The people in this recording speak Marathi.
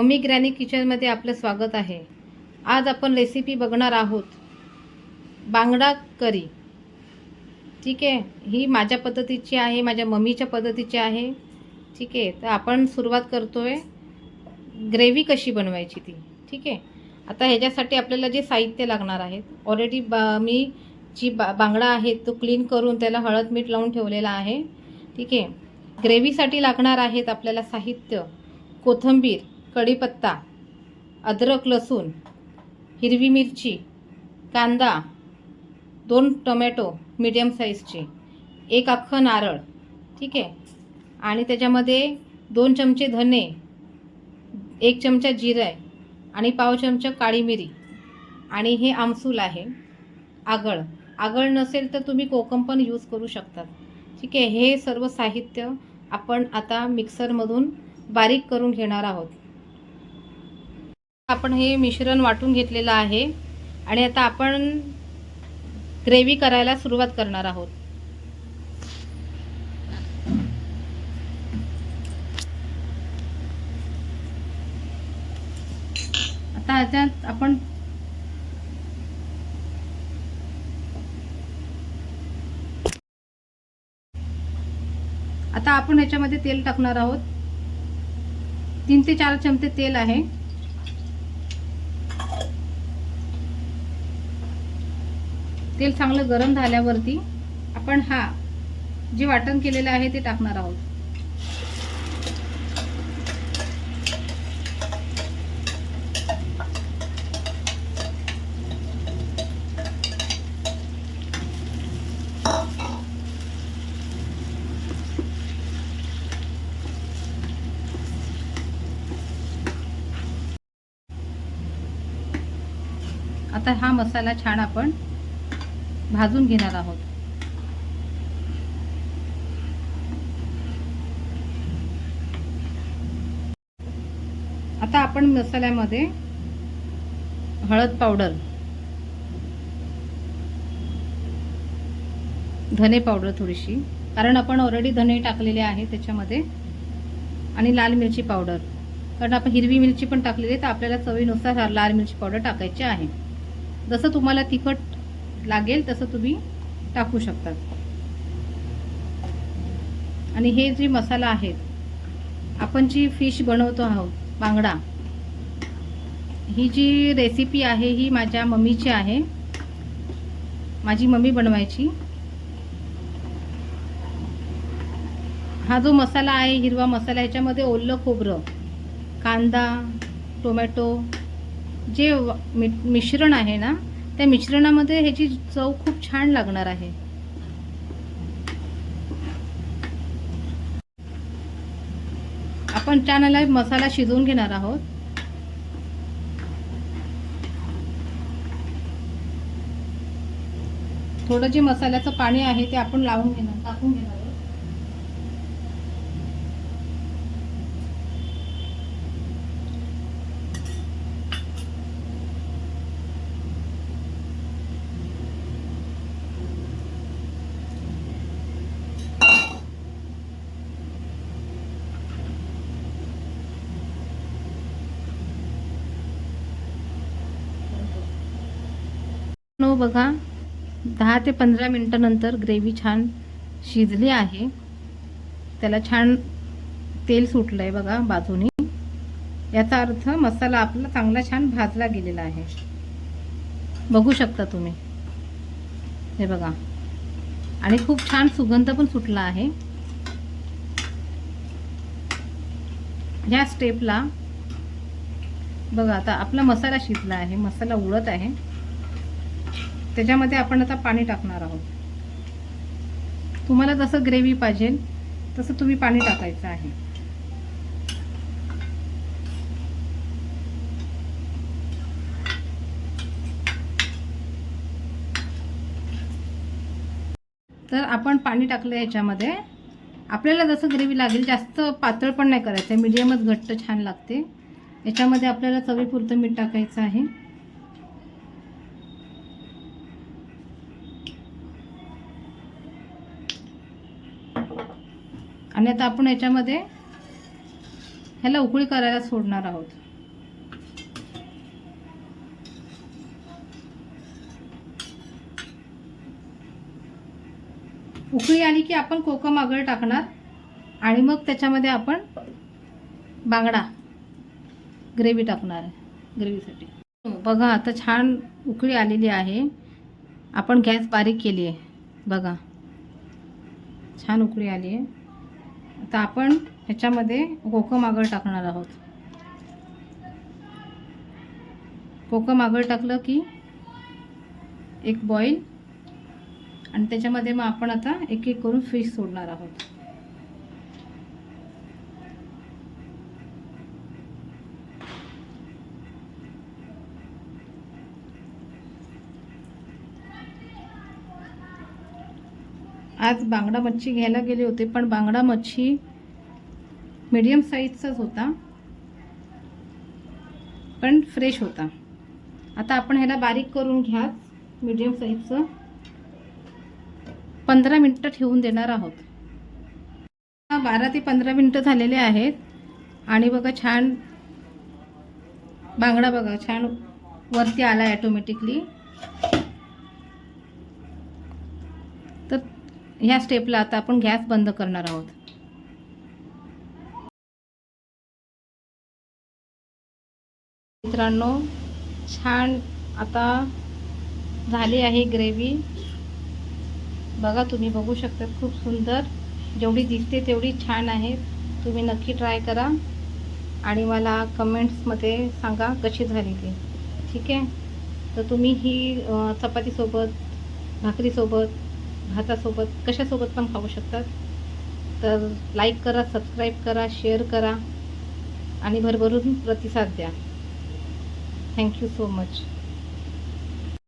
मम्मी ग्रॅनी किचनमध्ये आपलं स्वागत आहे। आज आपण रेसिपी बघणार आहोत बांगडा करी। ठीक आहे, ही माझ्या पद्धतीची आहे, माझ्या मम्मीच्या पद्धतीची आहे। ठीक आहे, तर आपण सुरुवात करतोय ग्रेव्ही कशी बनवायची ती। ठीक आहे, आता ह्याच्यासाठी आपल्याला जे साहित्य लागणार आहे, ऑलरेडी मी जी बांगडा आहे तो क्लीन करून त्याला हळद मीठ लावून ठेवलेला आहे। ठीक आहे, ग्रेव्हीसाठी लागणार आहेत आपल्याला साहित्य कोथिंबीर, कढीपत्ता, अद्रक लसूण, हिरवी मिरची, कांदा, 2 टोमॅटो मीडियम साईजचे, 1 अख्खं नारळ। ठीक आहे, आणि त्याच्यामध्ये 2 चमचे धने, 1 चमचा जिरे आणि पाव चमचा काळी मिरी, आणि हे आमसूल आहे। आगळ नसेल तर तुम्ही कोकम पण यूज करू शकता। ठीक आहे, हे सर्व साहित्य आपण आता मिक्सरमधून बारीक करून घेणार आहोत। आपण हे मिश्रण वाटून घेतलेलं आहे आणि आता आपण ग्रेव्ही करायला सुरुवात करणार आहोत। आता ह्याच्यात आपण ह्याच्यामध्ये तेल टाकणार आहोत। 3 ते 4 चमचे तेल आहे। तेल चांगलं गरम झाल्यावरती आपण जे वाटण केलेलं आहे ते टाकणार आहोत। आता हा मसाला छान आपण भाजून घेणार आहोत। आता आपण मसाल्यामध्ये हळद पावडर, धने पावडर थोडीशी, कारण आपण ऑलरेडी धने टाकलेले आहे त्याच्यामध्ये, आणि लाल मिरची पावडर, कारण आपण हिरवी मिरची पण टाकलेली आहे, तर आपल्याला चवीनुसार लाल मिरची पावडर टाकायची आहे। जसं तुम्हाला तिखट लागेल तसं तुम्ही टाकू शकता। आणि हे जे मसाला आहे, आपण जी फिश बनवतो आहोत बांगडा, ही जी रेसिपी आहे ही माझ्या मम्मीची आहे, माझी मम्मी बनवायची। हा जो मसाला आहे हिरवा मसाला, ह्याच्यामध्ये ओलं खोबरं, कांदा, टोमॅटो, जे मिश्रण आहे ना, त्या मिश्रणामध्ये ह्याची चव खूप छान लागणार आहे। आपण छान मसाला शिजवून घेणार आहोत। थोडं जे मसाल्याचं पाणी आहे ते आपण टाकून घेणार आहोत। बघा, 10 ते 15 मिनिटांनंतर ग्रेव्ही छान शिजली आहे, त्याला छान तेल सुटलं आहे बघा बाजूनी, याचा अर्थ मसाला आपला चांगला छान भाजला गेलेला आहे। बघू शकता तुम्ही, हे बघा, आणि खूप छान सुगंध पण सुटला आहे। ह्या स्टेपला बघा, आता आपला मसाला शिजला आहे, मसाला उडत आहे, त्याच्यामध्ये आपण आता पाणी टाकणार आहोत। तुम्हाला जसं ग्रेव्ही पाहिजे तसं तुम्ही पाणी टाकायचं आहे। तर आपण पाणी टाकलं याच्यामध्ये, आपल्याला जसं ग्रेव्ही लागेल, जास्त पातळ पण नाही करायचं, मीडियमच घट्ट छान लागते। याच्यामध्ये आपल्याला चवीपुरतं मीठ टाकायचं आहे। आणि आता आपण याच्यामध्ये ह्याला उकळी करायला सोडणार आहोत। उकळी आली की आपण कोकम आगळ टाकणार आणि मग त्याच्यामध्ये आपण बांगडा ग्रेव्ही टाकणार आहे ग्रेव्हीसाठी. बघा आता छान उकळी आलेली आहे. आपण गॅस बारीक केली आहे बघा, छान उकळी आली आहे. आता आपण ह्याच्यामध्ये कोकम आगळ टाकणार आहोत. कोकम आगळ टाकलं की एक बॉईल आणि त्याच्यामध्ये मग आपण आता एक एक करून फिश सोडणार आहोत. आज बांगडा मच्छी घ्यायला गेले होते, पण बांगडा मच्छी मीडियम साईजचाच होता, पण फ्रेश होता. आता आपण ह्याला बारीक करून घ्या मीडियम साईजचं. 15 मिनटं ठेवून देणार आहोत. 12 ते 15 मिनटं झालेले आहेत आणि बघा छान बांगडा बघा छान वरती आला ऑटोमॅटिकली. तर ह्या स्टेपला आता आपण गॅस बंद करणार आहोत. मित्रांनो छान आता झाली आहे ग्रेव्ही. बघा तुम्ही बघू शकता, खूप सुंदर, जेवढी दिसते तेवढी छान आहे. तुम्ही नक्की ट्राय करा आणि मला कमेंट्समध्ये सांगा कशी झाली ती. ठीक आहे, तर तुम्ही ही चपातीसोबत, भाकरीसोबत, भातासोबत, कशासोबत पण खाऊ शकतात. तर लाईक करा, सबस्क्राईब करा, शेअर करा आणि भरभरून प्रतिसाद द्या. Thank you so much.